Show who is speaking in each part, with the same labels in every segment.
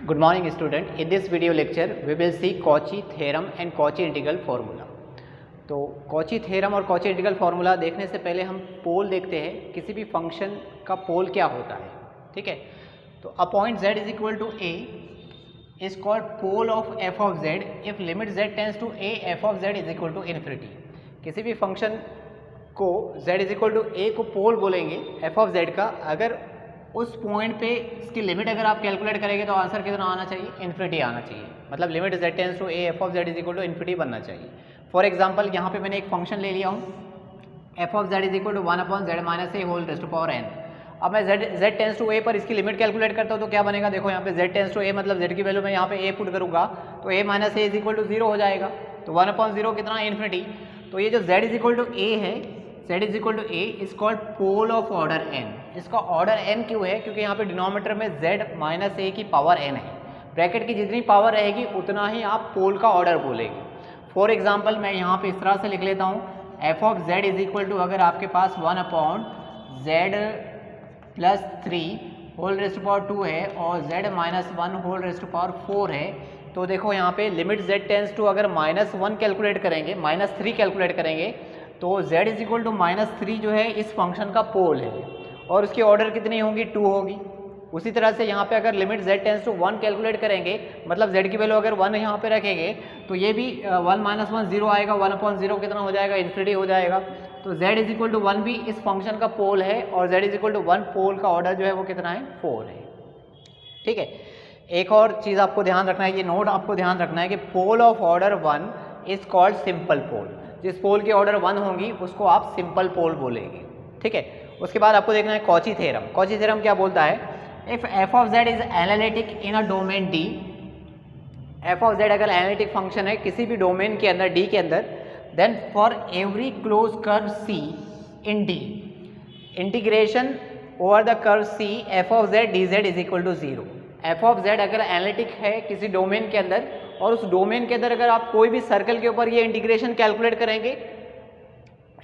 Speaker 1: Good morning student. In this video lecture we will see Cauchy theorem and Cauchy integral formula. तो Cauchy theorem और Cauchy integral formula देखने से पहले हम पोल देखते हैं, किसी भी फंक्शन का पोल क्या होता है. ठीक है, तो a point z is equal to a is called pole of f of z if limit z tends to a f of z is equal to infinity. किसी भी फंक्शन को z is equal to a को पोल बोलेंगे f of z का, अगर उस point पे इसकी लिमिट अगर आप कैलकुलेट करेंगे तो आंसर कितना आना चाहिए, इन्फिनिटी आना चाहिए. मतलब limit z tends to a f of z is equal to infinity बनना चाहिए. फॉर एग्जांपल यहाँ पे मैंने एक फंक्शन ले लिया हूँ f of z is equal to 1/z minus a whole raise to power n. अब मैं z टेंस टू a पर इसकी लिमिट कैलकुलेट करता हूँ तो क्या बनेगा, देखो यहाँ पे z टेंस टू a मतलब z की वैल्यू मैं यहाँ पे a पुट करूँगा तो a minus a is equal to 0 हो जाएगा. तो 1/0 कितना, इन्फिनिटी. तो ये जो z is equal to a है, z is equal to a is called pole of order n. इसका ऑर्डर n क्यों है, क्योंकि यहाँ पे डिनोमिनेटर में z माइनस a की पावर n है. ब्रैकेट की जितनी पावर रहेगी उतना ही आप पोल का ऑर्डर बोलेंगे. फॉर एग्जांपल मैं यहाँ पे इस तरह से लिख लेता हूँ f of z is equal to, अगर आपके पास 1/z plus 3 whole raise to power 2 है और z minus 1 whole raise to power 4 है, तो देखो यहाँ पे लिमिट z टेंस टू अगर -1 कैलकुलेट करेंगे, -3 कैलकुलेट करेंगे तो z इज इक्वल टू -3 जो है इस फंक्शन का पोल है और उसकी ऑर्डर कितनी होगी, 2 होगी. उसी तरह से यहाँ पे अगर limit z tends to 1 calculate करेंगे, मतलब z की वैल्यू अगर 1 यहाँ पे रखेंगे तो ये भी 1 माइनस 1 0 आएगा, 1/0 कितना हो जाएगा, इन्फिनिटी हो जाएगा. तो z इज इक्वल टू 1 भी इस फंक्शन का पोल है और z इज इक्वल टू 1 पोल का ऑर्डर जो है वो कितना है, 4 है. ठीक है, एक और चीज़ आपको ध्यान रखना है, ये नोट आपको ध्यान रखना है कि pole of order 1 is called simple pole. जिस पोल की ऑर्डर 1 होगी उसको आप सिंपल पोल बोलेंगे. ठीक है, उसके बाद आपको देखना है कॉची थ्योरम. कॉची थ्योरम क्या बोलता है, if f of z is analytic in a domain d, f of z अगर एनालिटिक फंक्शन है किसी भी डोमेन के अंदर d के अंदर, then for every close curve c in d integration over the curve c f of z dz is equal to 0. f of z अगर analytic है किसी डोमेन के अंदर और उस डोमेन के अंदर अगर आप कोई भी सर्कल के ऊपर ये इंटीग्रेशन कैलकुलेट करेंगे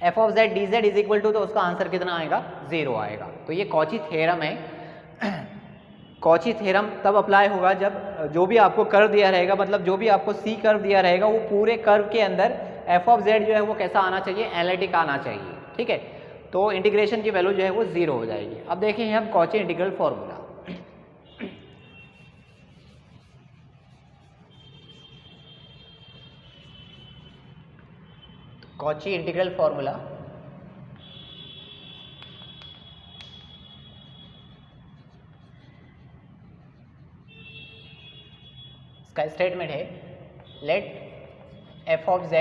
Speaker 1: f of z dz is equal to, तो उसका आंसर कितना आएगा, 0 आएगा. तो ये कॉची थ्योरम है. कॉची थ्योरम तब अप्लाई होगा जब जो भी आपको कर्व दिया रहेगा, मतलब जो भी आपको सी कर्व दिया रहेगा वो पूरे कर्व के अंदर f ऑफ z जो है वो कैसा आना चाहिए, एनालिटिक आना चाहिए. ठीक है, तो इंटीग्रेशन की वैल्यू जो है वो 0 हो जाएगी. अब देखें हम Cauchy integral formula. Cauchy integral formula इसका स्टेटमेंट है, let f of z,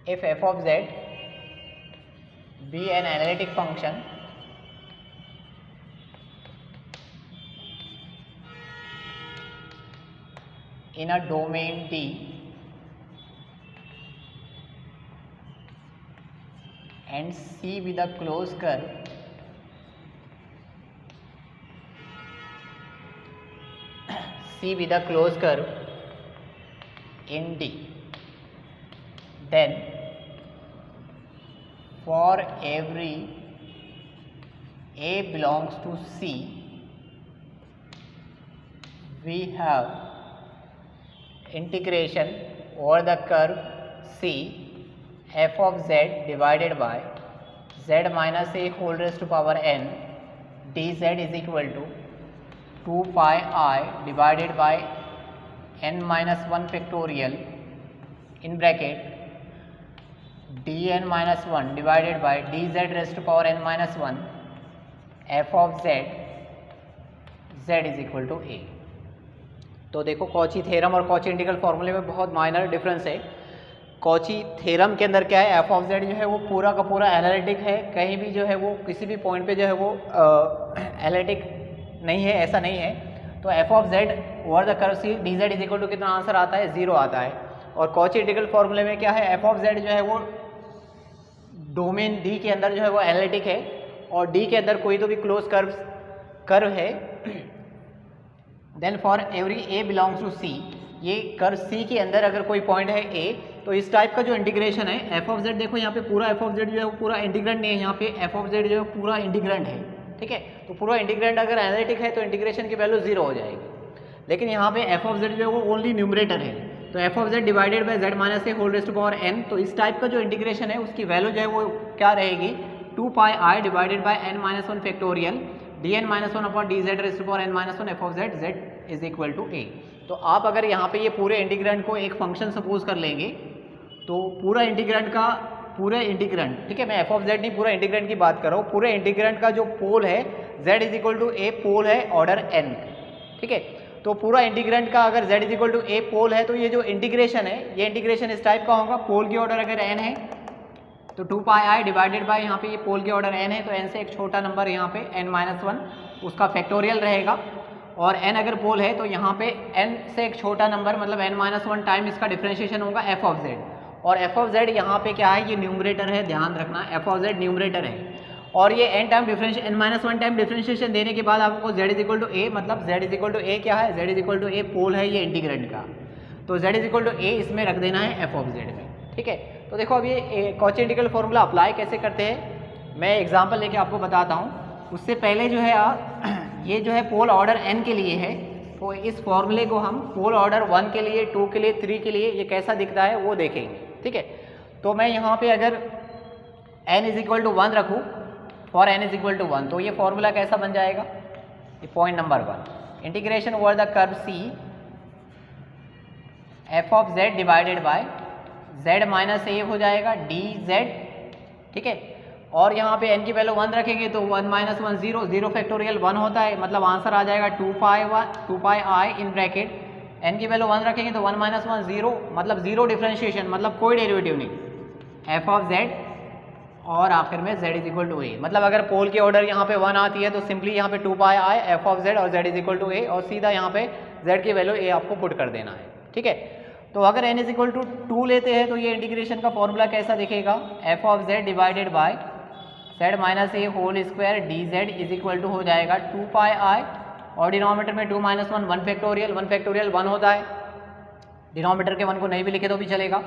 Speaker 1: if f of z be an analytic function in a domain D and C with a closed curve C with a closed curve in D, then for every A belongs to C we have integration over the curve C f of z divided by z minus a whole raised to power n dz is equal to 2 pi I divided by n minus 1 factorial in bracket dn minus 1 divided by dz raised to power n minus 1 f of z is equal to a. तो देखो Cauchy theorem और Cauchy integral फॉर्मूले में बहुत minor difference है. Cauchy theorem के अंदर क्या है, f ऑफ z जो है वो पूरा का पूरा एनालिटिक है, कहीं भी जो है वो किसी भी पॉइंट पे जो है वो एनालिटिक नहीं है, ऐसा नहीं है. तो f of z over the curve c dz is equal to कितना आंसर आता है, 0 आता है. और कॉची इंटीग्रल फॉर्मूले में क्या है, f ऑफ z जो है वो डोमेन d के अंदर जो है वो एनालिटिक है और d के अंदर कोई तो भी क्लोज कर्व है. Then for every a belongs to c, ये कर्व c के अंदर अगर कोई पॉइंट है a, तो इस टाइप का जो इंटीग्रेशन है f ऑफ z, देखो यहाँ पे पूरा f ऑफ z जो है वो पूरा इंटीग्रेंट नहीं है, यहाँ पे f ऑफ z जो है पूरा इंटीग्रेंट है. ठीक है। तो पूरा इंटीग्रेंड अगर एनालिटिक है तो इंटीग्रेशन की वैल्यू 0 हो जाएगी, लेकिन यहाँ पे एफ ऑफ जेड जो है वो ओनली न्यूमरेटर है, तो F of Z divided by Z minus A whole raised to power N, तो इस टाइप का जो इंटीग्रेशन है उसकी वैल्यू जो है वो क्या रहेगी, 2 pi i divided by n minus 1 factorial d n minus 1 upon d z raised to power n minus 1 f of z z is equal to a. तो आप अगर यहाँ पे ये पूरे इंटीग्रेंड को एक फंक्शन सपोज कर लेंगे, तो पूरा इंटीग्रेंड का पूरे इंटीग्रेंड, ठीक है, मैं एफ ऑफ जेड नहीं पूरा इंटीग्रेंड की बात कर रहा हूँ, पूरे इंटीग्रेंड का जो पोल है z इज इक्वल टू ए पोल है ऑर्डर n, ठीक है। तो पूरा इंटीग्रेंड का अगर z इज इक्वल टू ए पोल है तो ये जो इंटीग्रेशन है ये इंटीग्रेशन इस टाइप का होगा, पोल की ऑर्डर अगर n है तो 2 पाई आई डिवाइडेड बाय यहाँ पे ये पोल की ऑर्डर n है तो n से एक छोटा नंबर यहाँ पे n माइनस 1 उसका फैक्टोरियल रहेगा, और n अगर पोल है तो यहाँ पे n से एक छोटा नंबर मतलब n माइनस 1 टाइम इसका डिफरेंशिएशन होगा f ऑफ z, और f ऑफ z यहाँ पे क्या है, ये न्यूमरेटर है, ध्यान रखना f ऑफ z न्यूमरेटर है, और ये n time differentiation n minus 1 time differentiation देने के बाद आपको z इज इक्वल टू ए, मतलब z इज इक्वल टू ए क्या है, z इज इक्वल टू ए पोल है ये इंटीग्रेंड का, तो z इज इक्वल टू ए इसमें रख देना है f ऑफ z में, ठीक है। तो देखो अब ये कॉची इंटीग्रल फॉर्मूला अप्लाई कैसे करते हैं, मैं एग्जांपल लेके आपको बताता हूँ। उससे पहले जो है ये जो है पोल ऑर्डर n के लिए है, तो इस फॉर्मूले को हम पोल ऑर्डर 1 के लिए, 2 के लिए, 3 के लिए ये कैसा दिखता है वो देखेंगे, ठीक है। तो मैं यहाँ पे अगर n इज इक्वल टू 1 रखूँ, for n is equal to 1, तो ये फॉर्मूला कैसा बन जाएगा, ये point number 1, integration over the curve C f of z divided by z minus a हो जाएगा डी जेड, ठीक है। और यहाँ पे n की वैल्यू 1 रखेंगे तो 1 माइनस 1 0, 0 फैक्टोरियल 1 होता है, मतलब आंसर आ जाएगा 2 pi I in bracket, n की वैल्यू 1 रखेंगे तो 1 माइनस 1 0, मतलब 0 डिफरेंशिएशन, मतलब कोई डेरिवेटिव नहीं, f ऑफ z और आखिर में z इज इक्वल टू ए, मतलब अगर पोल की ऑर्डर यहाँ पे 1 आती है तो सिंपली यहाँ पे 2 pi I f of z और z इज इक्वल टू ए, और सीधा यहाँ पे z की वैल्यू a आपको पुट कर देना है, ठीक है। तो अगर n इज इक्वल टू 2 लेते हैं तो ये इंटीग्रेशन का फॉर्मूला कैसा दिखेगा, f of z divided by z minus A whole square D Z is equal to हो जाएगा 2 पाई आई, और डिनोमिनेटर में 2 माइनस 1 फैक्टोरियल 1 होता है, डिनोमिनेटर के 1 को नहीं भी लिखे तो भी चलेगा।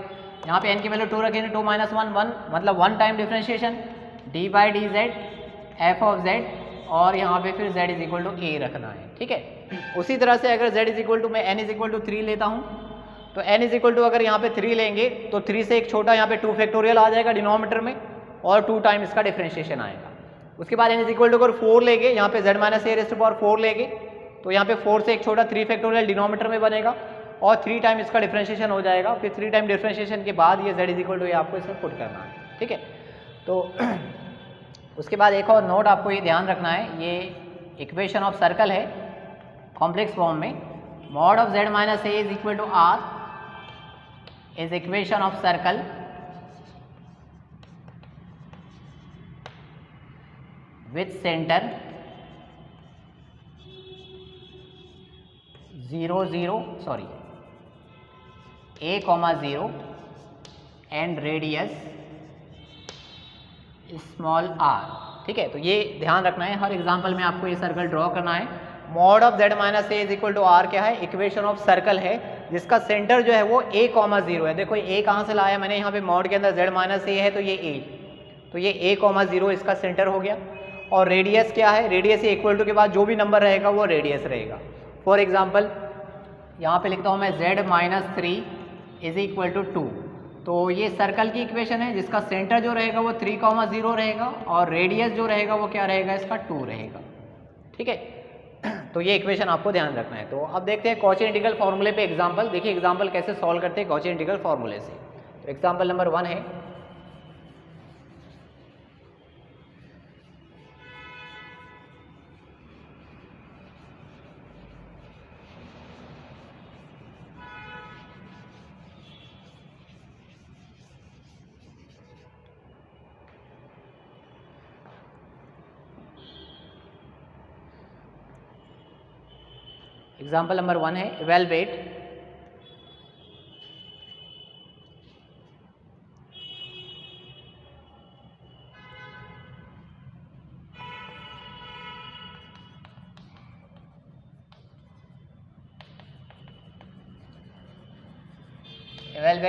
Speaker 1: यहाँ पे n की वैल्यू 2 रखेंगे, 2 माइनस 1 मतलब 1 time differentiation d by D Z F of z, और यहाँ पे फिर z इज इक्वल टू ए रखना है, ठीक है। उसी तरह से अगर z इज इक्वल टू मैं n इज इक्वल टू 3 लेता हूँ, तो n इज इक्वल टू अगर यहाँ पे 3 लेंगे तो 3 से एक छोटा यहाँ पे 2 फैक्टोरियल आ जाएगा डिनोमिनेटर में, और 2 टाइम इसका डिफरेंशिएशन आएगा। उसके बाद n इज इक्वल टू अगर 4 लेंगे, यहाँ पे z minus A raise to power 4 लेंगे तो यहाँ पे 4 से एक छोटा 3 फैक्टोरियल डिनोमिनेटर में बनेगा, और 3 टाइम इसका डिफरेंशिएशन हो जाएगा, फिर 3 टाइम डिफरेंशिएशन के बाद ये z इज इक्वल टू ये आपको इसमें पुट करना है, ठीक है। तो उसके बाद एक और नोट आपको ये ध्यान रखना है, ये इक्वेशन ऑफ सर्कल है कॉम्प्लेक्स फॉर्म में, mod of z minus A is equal to R is equation of circle with centre 0 0 sorry a, 0 and radius small r, ठीक है। तो ये ध्यान रखना है, हर एग्जांपल में आपको ये सर्कल ड्रॉ करना है। Mod of z minus A is equal to R क्या है, इक्वेशन ऑफ सर्कल है जिसका सेंटर जो है वो a, 0 है। देखो a कहाँ से लाया मैंने, यहाँ पे मॉड के अंदर z माइनस ए है तो ये a, तो ये a, 0 इसका सेंटर हो गया। और रेडियस क्या है, रेडियस ये इक्वल टू के बाद जो भी नंबर रहेगा वो रेडियस रहेगा। फॉर एग्जाम्पल यहाँ पे लिखता हूँ मैं z minus 3 is equal to 2, तो ये सर्कल की इक्वेशन है जिसका सेंटर जो रहेगा वो 3, 0 रहेगा, और रेडियस जो रहेगा वो क्या रहेगा, इसका 2 रहेगा, ठीक है। तो ये इक्वेशन आपको ध्यान रखना है। तो अब देखते हैं कॉची इंटीग्रल फॉर्मूले पे एग्जांपल। देखिए एग्जांपल कैसे सॉल्व करते हैं कॉची इंटीग्रल फॉर्मूले से। तो एग्जांपल नंबर 1 है, एग्जाम्पल नंबर 1 है, evaluate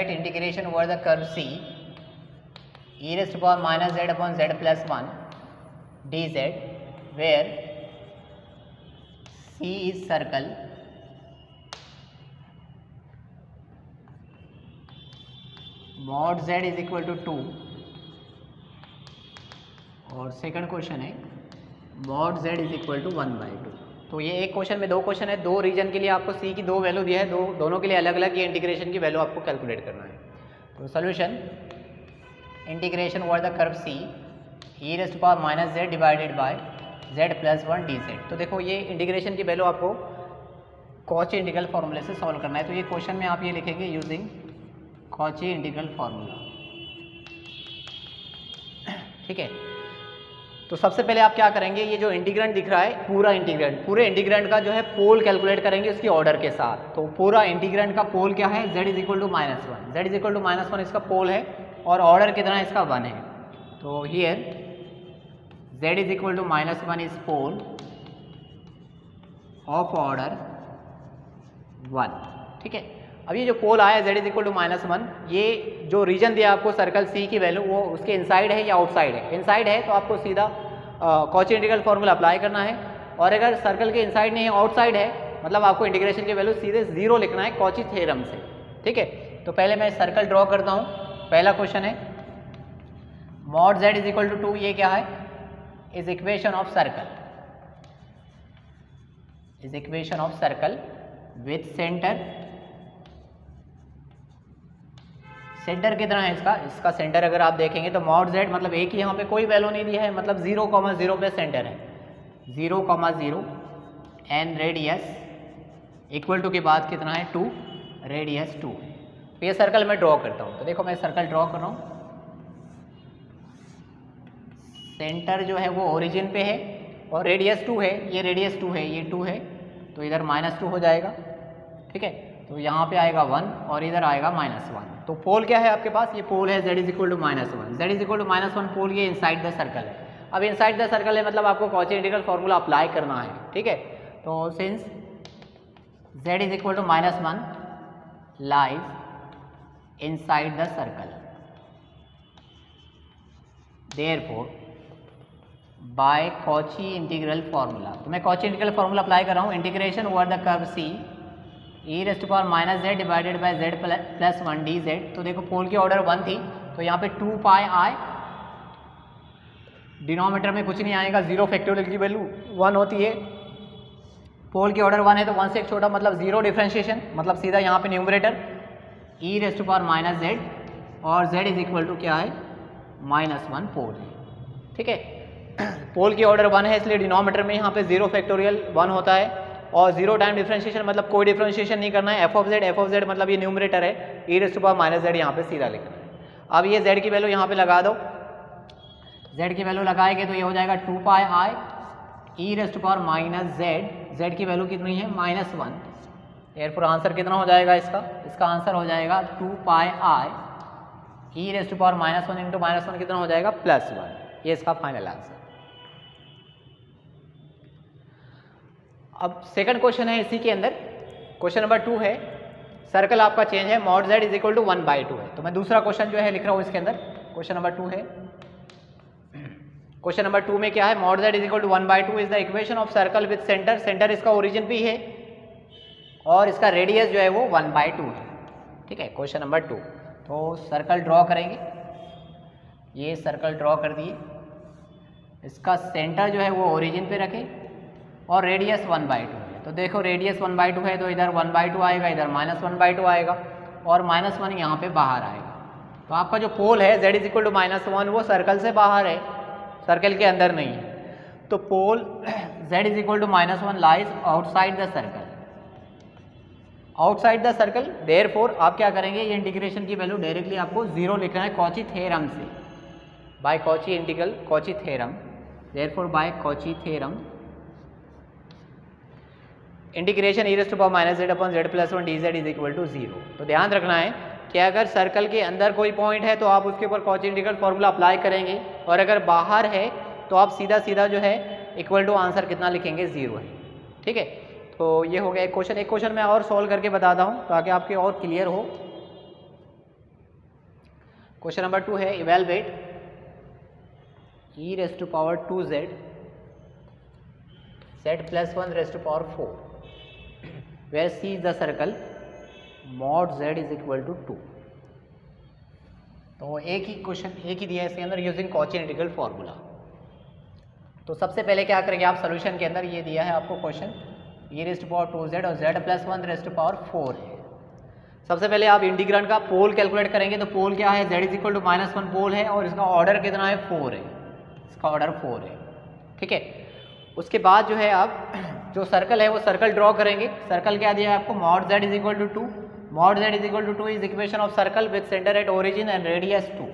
Speaker 1: integration over the curve C e raised to power minus z upon z plus 1 dz where C is circle mod z is equal to 2 और second question है mod z is equal to 1/2। तो ये एक question में दो question है, दो reason के लिए आपको C की दो वैल्यू दिया है, दोनों के लिए अलग अलग ये इंटीग्रेशन की वैल्यू आपको कैलकुलेट करना है। तो solution integration over the curve C e raised to power minus z divided by z plus 1 dz। तो देखो ये इंटीग्रेशन की वैल्यू आपको कॉची इंटीग्रल फॉर्मूले से सॉल्व करना है। तो ये क्वेश्चन में आप ये लिखेंगे यूजिंग कॉची इंटीग्रल फॉर्मूला, ठीक है। तो सबसे पहले आप क्या करेंगे, ये जो इंटीग्रेंट दिख रहा है पूरे इंटीग्रेंट का जो है पोल कैलकुलेट करेंगे उसकी ऑर्डर के साथ। तो पूरा इंटीग्रेंट का पोल क्या है, z is equal to -1, z is equal to -1 इसका पोल है और ऑर्डर कितना है इसका 1 है। तो here z is equal to -1 is pole of order 1, ठीक है। अब ये जो पोल आया z इज इक्वल टू -1, ये जो रीजन दिया आपको सर्कल C की वैल्यू वो उसके इनसाइड है या आउटसाइड है। इनसाइड है तो आपको सीधा कॉची इंटीग्रल फॉर्मूला अप्लाई करना है, और अगर सर्कल के इनसाइड नहीं है आउटसाइड है मतलब आपको इंटीग्रेशन की वैल्यू सीधे 0 लिखना है कॉची थ्योरम से, ठीक है। तो पहले मैं सर्कल ड्रॉ करता हूँ। पहला क्वेश्चन है mod z is equal to 2, ये क्या है, is equation of circle, is equation of circle with centre कितना है इसका सेंटर अगर आप देखेंगे तो mod z मतलब एक ही यहाँ पे कोई वैल्यू नहीं दिया है, मतलब 0,0 पे सेंटर है, 0,0 एंड रेडियस इक्वल टू के बाद कितना है 2, रेडियस 2। तो ये सर्कल मैं ड्रॉ करता हूँ। तो देखो मैं सर्कल ड्रॉ कर रहा हूँ, सेंटर जो है वो ओरिजिन पे है और रेडियस 2 है, ये रेडियस 2 है, ये 2 है, तो इधर -2 हो जाएगा, ठीक है। तो यहाँ पे आएगा 1 और इधर आएगा -1। तो पोल क्या है आपके पास, ये पोल है z is equal to -1, z is equal to -1 pole, ये इनसाइड द सर्कल है। अब इनसाइड द सर्कल है मतलब आपको कॉची इंटीग्रल फॉर्मूला अप्लाई करना है, ठीक है। तो since z is equal to -1 lies inside the circle, therefore by Cauchy integral formula, तो मैं कॉची इंटीग्रल फॉर्मूला अप्लाई कर रहा हूँ। Integration over the curve C e raised to power minus z divided by z plus 1 dz। तो देखो पोल की order 1 थी तो यहाँ पे 2 पाई i, डिनोमीटर में कुछ नहीं आएगा, 0 फैक्टोरियल की वैल्यू 1 होती है, पोल की ऑर्डर 1 है तो 1 से एक छोटा मतलब 0 डिफरेंशिएशन, मतलब सीधा यहाँ पे numerator e raised to power minus z और z इज इक्वल टू क्या है -1 पोल है, ठीक है। पोल की ऑर्डर 1 है इसलिए डिनोमीटर में यहाँ पे 0 फैक्टोरियल 1 होता है और 0 टाइम डिफरेंशिएशन मतलब कोई डिफरेंशिएशन नहीं करना है, f ऑफ z मतलब ये न्यूमरेटर है, e raised to power minus z यहाँ पे सीधा लिखना है। अब ये z की वैल्यू यहाँ पे लगा दो, z की वैल्यू लगाएंगे तो ये हो जाएगा 2 पाई i e raised to power minus z की वैल्यू कितनी है -1, एयरफोर आंसर कितना हो जाएगा इसका आंसर हो जाएगा 2 पाई i e raised to power -1 into -1 कितना हो जाएगा +1, ये इसका फाइनल आंसर। अब सेकंड क्वेश्चन है इसी के अंदर, क्वेश्चन नंबर 2 है, सर्कल आपका चेंज है, mod z is equal to 1/2 है। तो मैं दूसरा क्वेश्चन जो है लिख रहा हूँ इसके अंदर, क्वेश्चन नंबर 2 है। क्वेश्चन नंबर 2 में क्या है, mod z is equal to 1/2 is the equation of circle with centre, centre इसका ओरिजिन भी है और इसका रेडियस जो है वो 1/2 है, ठीक है। क्वेश्चन नंबर 2, तो सर्कल ड्रॉ करेंगे, ये सर्कल ड्रॉ कर दिए, इसका सेंटर जो है वो ओरिजिन पे रखें और रेडियस 1/2 है। तो देखो रेडियस 1/2 है तो इधर 1/2 आएगा, इधर -1/2 आएगा और -1 यहाँ पे बाहर आएगा। तो आपका जो पोल है z इज इक्वल टू -1 वो सर्कल से बाहर है, सर्कल के अंदर नहीं है। तो pole z is equal to -1 lies outside the circle, outside the circle, therefore आप क्या करेंगे, ये इंटीग्रेशन की वैल्यू डायरेक्टली आपको 0 लिखना है कॉची थ्योरम से, by Cauchy integral Cauchy theorem, therefore by Cauchy theorem integration e raised to power minus z upon z plus 1 dz is equal to 0। तो ध्यान रखना है कि अगर सर्कल के अंदर कोई पॉइंट है तो आप उसके ऊपर कॉची इंटीग्रल फॉर्मूला अप्लाई करेंगे और अगर बाहर है तो आप सीधा जो है इक्वल टू आंसर कितना लिखेंगे 0 है, ठीक है। तो ये हो गया एक क्वेश्चन मैं और सॉल्व करके बताता हूँ ताकि आपके और क्लियर हो। क्वेश्चन नंबर 2 है, evaluate e raised to power 2z z+1 raised to power 4 where C is the circle mod z is equal to 2। तो एक ही क्वेश्चन एक ही दिया है इसके अंदर यूजिंग कॉची इंटीग्रल फार्मूला। तो सबसे पहले क्या करेंगे आप सोल्यूशन के अंदर, ये दिया है आपको question e raised to power 2z और z+1 raised to power 4 है। सबसे पहले आप इंटीग्रेंड का पोल कैलकुलेट करेंगे। तो पोल क्या है, z इज इक्वल टू -1 पोल है और इसका ऑर्डर कितना है 4 है, इसका ऑर्डर 4 है, ठीक है। उसके बाद जो है आप जो सर्कल है वो सर्कल ड्रॉ करेंगे। सर्कल क्या दिया है आपको, mod z is equal to 2, mod z is equal to 2 is equation of circle with centre at origin and radius 2।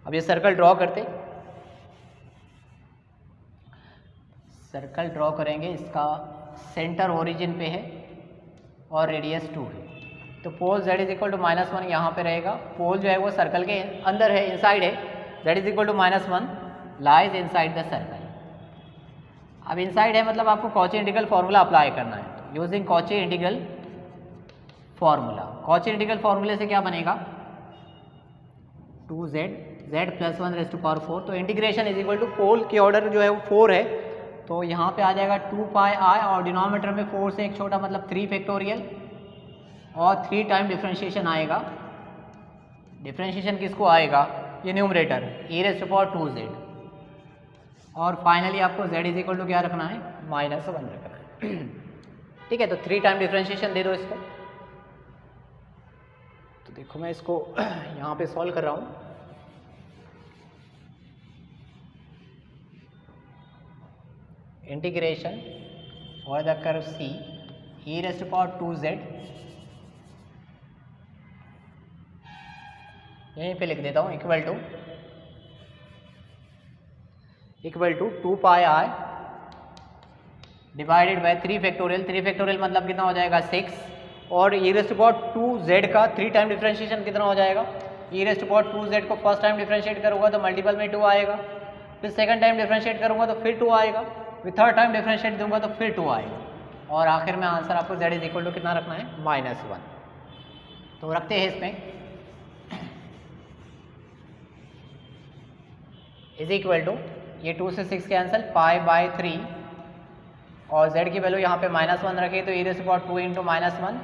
Speaker 1: अब ये सर्कल ड्रॉ करते, सर्कल ड्रॉ करेंगे, इसका सेंटर ओरिजिन पे है और रेडियस 2 है। तो pole z is equal to -1 यहाँ पे रहेगा। पोल जो है वो सर्कल के अंदर है, इनसाइड है। z is equal to -1 lies inside the circle. अब इनसाइड है मतलब आपको कॉची इंटीग्रल फार्मूला अप्लाई करना है। तो using Cauchy integral formula, Cauchy integral फार्मूले से क्या बनेगा 2z z+1 rays to power 4। तो integration is equal to pole की ऑर्डर जो है वो 4 है, तो यहाँ पे आ जाएगा 2πi और डिनोमिनेटर में 4 से एक छोटा मतलब 3 फैक्टोरियल और 3 टाइम डिफ्रेंशिएशन आएगा। डिफ्रेंशिएशन किसको आएगा, ये numerator e raised to power 2z और फाइनली आपको z इज इक्वल टू क्या रखना है -1 रखना है, ठीक है। तो 3 टाइम डिफ्रेंशिएशन दे दो इसको। तो देखो मैं इसको यहाँ पे सॉल्व कर रहा हूँ। Integration for the curve C e raised to power 2z यहीं पे लिख देता हूँ equal to 2πi divided by 3 factorial. 3 factorial मतलब कितना हो जाएगा 6 और e raised to power 2z का 3 टाइम डिफरेंशिएशन कितना हो जाएगा, e raised to power 2z को फर्स्ट टाइम डिफरेंशिएट करूँगा तो मल्टीपल में 2 आएगा, फिर सेकंड टाइम डिफरेंशिएट करूँगा तो फिर 2 आएगा, फिर थर्ड टाइम डिफरेंशिएट दूंगा तो फिर 2 आएगा और आखिर में आंसर आपको z इज इक्वल टू कितना रखना है -1। तो रखते हैं इसमें इज इक्वल टू ये 2 से 6 कैंसिल π/3 और z की वैल्यू यहाँ पे -1 रखे तो e raised to power 2 into -1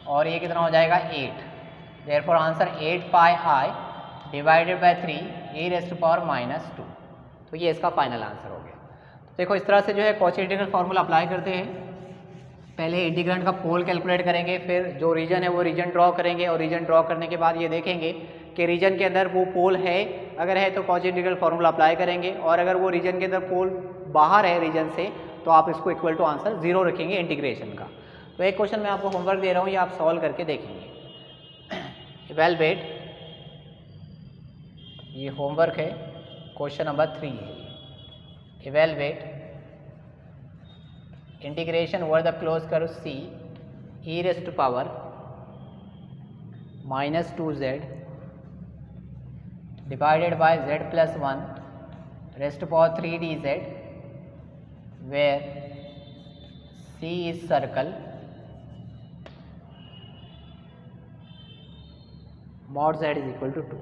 Speaker 1: और ये कितना हो जाएगा 8। Therefore answer 8πi divided by 3 e raised to power -2। तो ये इसका फाइनल आंसर हो गया। तो देखो इस तरह से जो है कॉची इंटीग्रल फार्मूला अप्लाई करते हैं। पहले इंटीग्रेंड का पोल कैलकुलेट करेंगे, फिर जो रीजन है वो रीजन ड्रॉ करेंगे और रीजन ड्रॉ करने के बाद ये देखेंगे कि रीजन के अंदर वो पोल है, अगर है तो कॉची इंटीग्रल फार्मूला अप्लाई करेंगे और अगर वो रीजन के अंदर पोल बाहर है रीजन से तो आप इसको इक्वल टू आंसर 0 रखेंगे इंटीग्रेशन का। तो एक क्वेश्चन मैं आपको होमवर्क दे रहा हूँ, ये आप सॉल्व करके देखेंगे। इवैल्यूएट, ये होमवर्क है, क्वेश्चन नंबर 3 है। Evaluate integration over the close curve C e raised to power -2z divided by z+1 raised to power 3 dz where C is circle mod z is equal to 2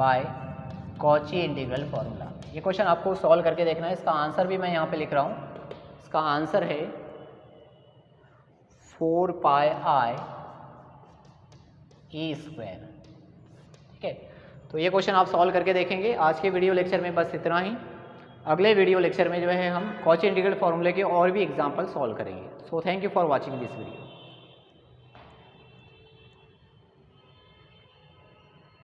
Speaker 1: by Cauchy integral formula. ये question आपको solve करके देखना है। इसका answer भी मैं यहाँ पे लिख रहा हूँ। इसका आंसर है 4πi e², ठीक है। तो ये क्वेश्चन आप सॉल्व करके देखेंगे। आज के वीडियो लेक्चर में बस इतना ही। अगले वीडियो लेक्चर में जो है हम कॉची इंटीग्रल फार्मूले के और भी एग्जाम्पल सॉल्व करेंगे। So thank you for watching this video.